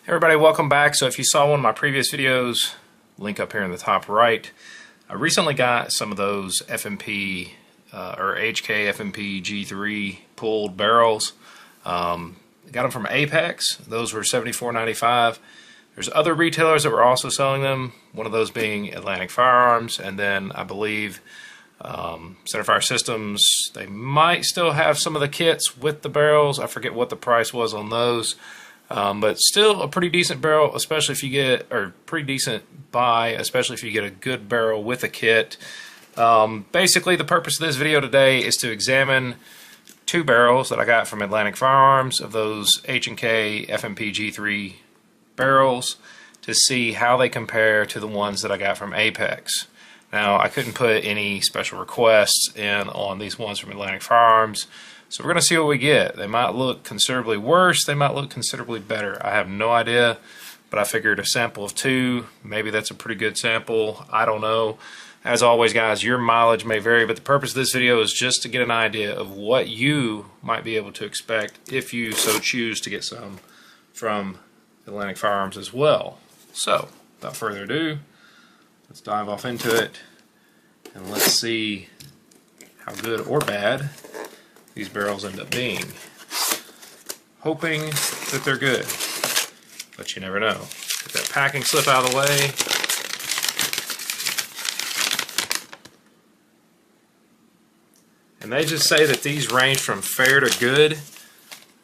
Everybody, welcome back. So if you saw one of my previous videos, link up here in the top right. I recently got some of those FMP or HK FMP G3 pulled barrels. Got them from Apex. Those were $74.95. There's other retailers that were also selling them, one of those being Atlantic Firearms, and then I believe Centerfire Systems. They might still have some of the kits with the barrels. I forget what the price was on those. But still a pretty decent barrel, especially if you get, or pretty decent buy, especially if you get a good barrel with a kit. Basically, the purpose of this video today is to examine two barrels that I got from Atlantic Firearms of those HK FMP G3 barrels to see how they compare to the ones that I got from Apex. Now, I couldn't put any special requests in on these ones from Atlantic Firearms. So we're going to see what we get. They might look considerably worse, they might look considerably better. I have no idea, but I figured a sample of two, maybe that's a pretty good sample. I don't know. As always, guys, your mileage may vary, but the purpose of this video is just to get an idea of what you might be able to expect if you so choose to get some from Atlantic Firearms as well. So, without further ado, let's dive off into it and let's see how good or bad these barrels end up being. Hoping that they're good, but you never know. Get that packing slip out of the way. And they just say that these range from fair to good.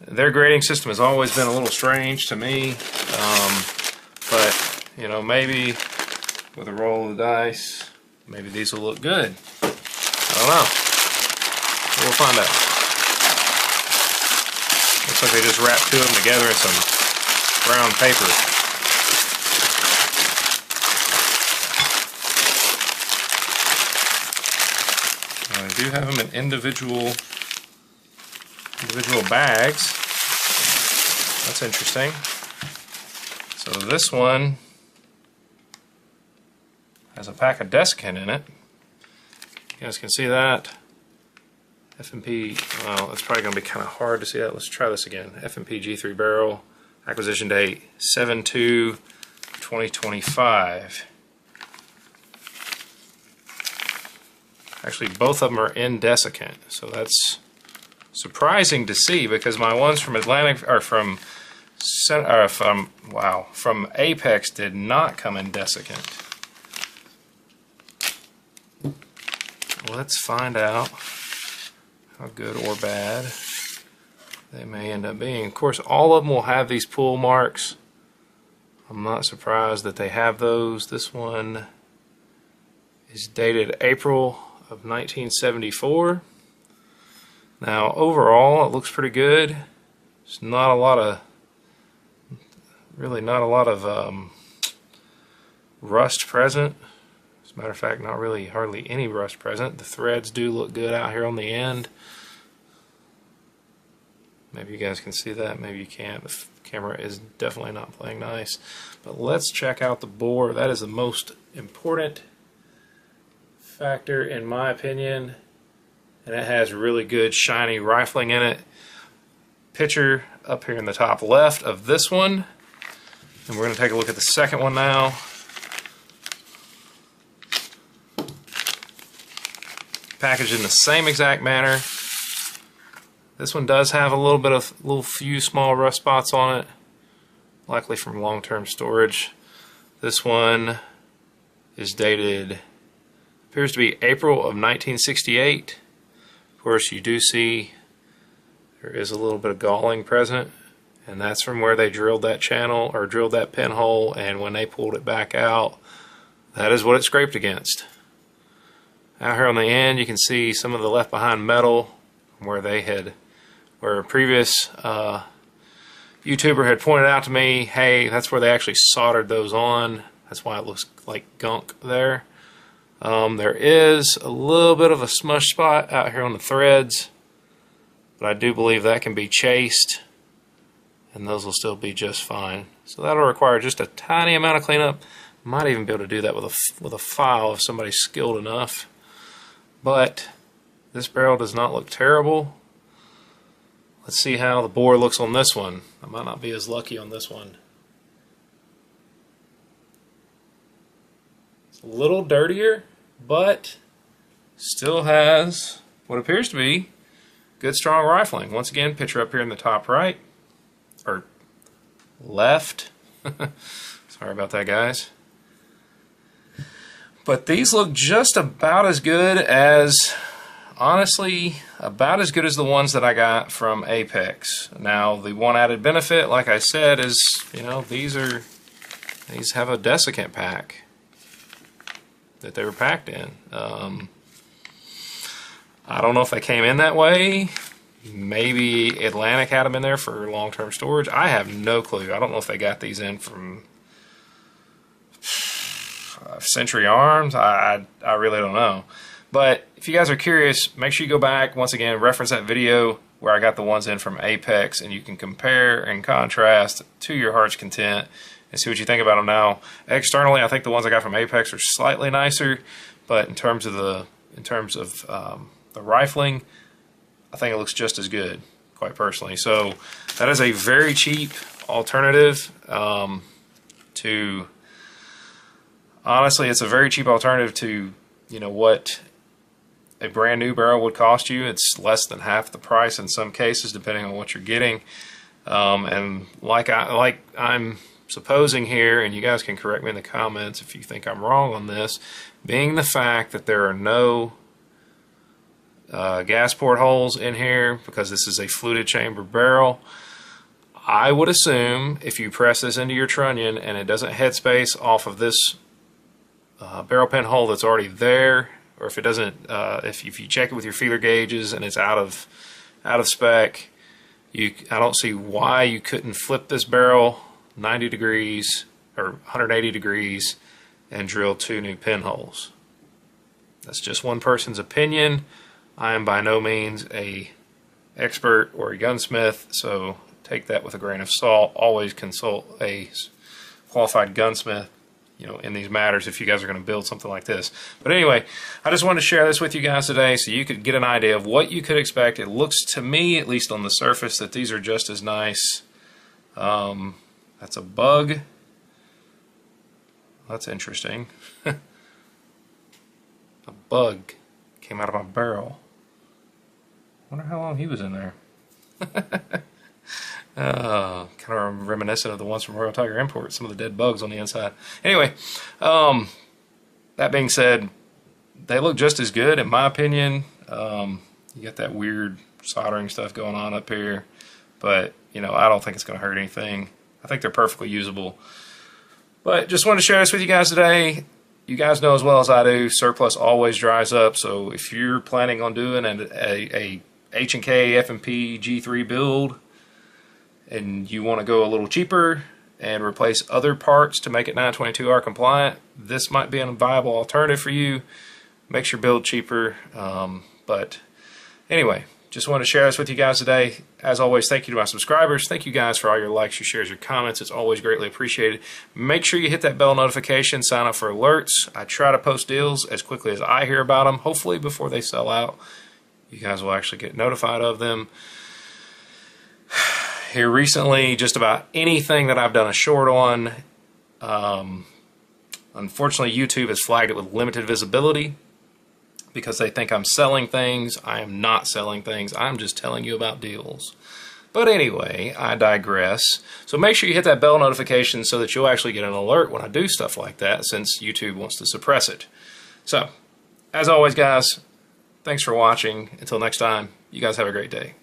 Their grading system has always been a little strange to me, but you know, maybe with a roll of the dice, maybe these will look good. I don't know. We'll find out. Looks like they just wrapped two of them together in some brown paper. I do have them in individual bags. That's interesting. So this one has a pack of desiccant in it. You guys can see that. FMP, well, it's probably going to be kind of hard to see that. Let's try this again. FMP G3 barrel, acquisition date 7/2/2025. Actually, both of them are in desiccant, so that's surprising to see because my ones from Atlantic, or from Apex did not come in desiccant. Let's find out how good or bad they may end up being. Of course, all of them will have these pull marks. I'm not surprised that they have those. This one is dated April of 1974. Now, overall, it looks pretty good. There's not a lot of, really not a lot of rust present. As a matter of fact, not really hardly any rust present. The threads do look good out here on the end. Maybe you guys can see that, maybe you can't. The camera is definitely not playing nice. But let's check out the bore. That is the most important factor in my opinion. And it has really good shiny rifling in it. Picture up here in the top left of this one. And we're going to take a look at the second one now. Packaged in the same exact manner. This one does have a little few small rust spots on it, likely from long-term storage. This one is dated, appears to be April of 1968. Of course, you do see there is a little bit of galling present, and that's from where they drilled that channel, or drilled that pinhole, and when they pulled it back out, that is what it scraped against. Out here on the end, you can see some of the left behind metal where they had, where a previous YouTuber had pointed out to me, hey, that's where they actually soldered those on. That's why it looks like gunk there. There is a little bit of a smush spot out here on the threads, but I do believe that can be chased, and those will still be just fine. So that'll require just a tiny amount of cleanup. Might even be able to do that with a file if somebody's skilled enough. But this barrel does not look terrible. Let's see how the bore looks on this one. I might not be as lucky on this one. It's a little dirtier, but still has what appears to be good strong rifling. Once again, picture up here in the top right, or left. Sorry about that, guys. But these look just about as good as, honestly, about as good as the ones that I got from Apex. Now, the one added benefit, like I said, is, you know, these have a desiccant pack that they were packed in. I don't know if they came in that way. Maybe Atlantic had them in there for long-term storage. I have no clue. I don't know if they got these in from Century Arms. I really don't know. But if you guys are curious, make sure you go back, once again, reference that video where I got the ones in from Apex, and you can compare and contrast to your heart's content and see what you think about them now. Externally, I think the ones I got from Apex are slightly nicer, but in terms of the rifling, I think it looks just as good, quite personally. So that is a very cheap alternative to, honestly, it's a very cheap alternative to, you know, what a brand new barrel would cost you. It's less than half the price in some cases, depending on what you're getting. And like I'm supposing here, and you guys can correct me in the comments if you think I'm wrong on this, being the fact that there are no gas port holes in here, because this is a fluted chamber barrel, I would assume if you press this into your trunnion and it doesn't headspace off of this barrel pin hole that's already there, or if it doesn't, if you check it with your feeler gauges and it's out of spec, I don't see why you couldn't flip this barrel 90 degrees or 180 degrees and drill 2 new pinholes. That's just one person's opinion. I am by no means a expert or a gunsmith, so take that with a grain of salt. Always consult a qualified gunsmith, you know, in these matters if you guys are going to build something like this. But anyway, I just wanted to share this with you guys today so you could get an idea of what you could expect. It looks to me, at least on the surface, that these are just as nice. That's a bug. That's interesting. A bug came out of my barrel. Wonder how long he was in there. Kind of reminiscent of the ones from Royal Tiger Import, some of the dead bugs on the inside. Anyway, that being said, they look just as good in my opinion. You got that weird soldering stuff going on up here, but you know, I don't think it's going to hurt anything. I think they're perfectly usable. But just wanted to share this with you guys today. You guys know as well as I do, surplus always dries up. So if you're planning on doing a HK FMP G3 build and you want to go a little cheaper and replace other parts to make it 922R compliant, this might be a viable alternative for you. Makes your build cheaper. But anyway, just wanted to share this with you guys today. As always, thank you to my subscribers. Thank you guys for all your likes, your shares, your comments. It's always greatly appreciated. Make sure you hit that bell notification, sign up for alerts. I try to post deals as quickly as I hear about them. Hopefully before they sell out, you guys will actually get notified of them. Here recently, just about anything that I've done a short on, unfortunately YouTube has flagged it with limited visibility because they think I'm selling things. I am not selling things. I'm just telling you about deals. But anyway, I digress. So make sure you hit that bell notification so that you'll actually get an alert when I do stuff like that, since YouTube wants to suppress it. So, as always guys, thanks for watching. Until next time, you guys have a great day.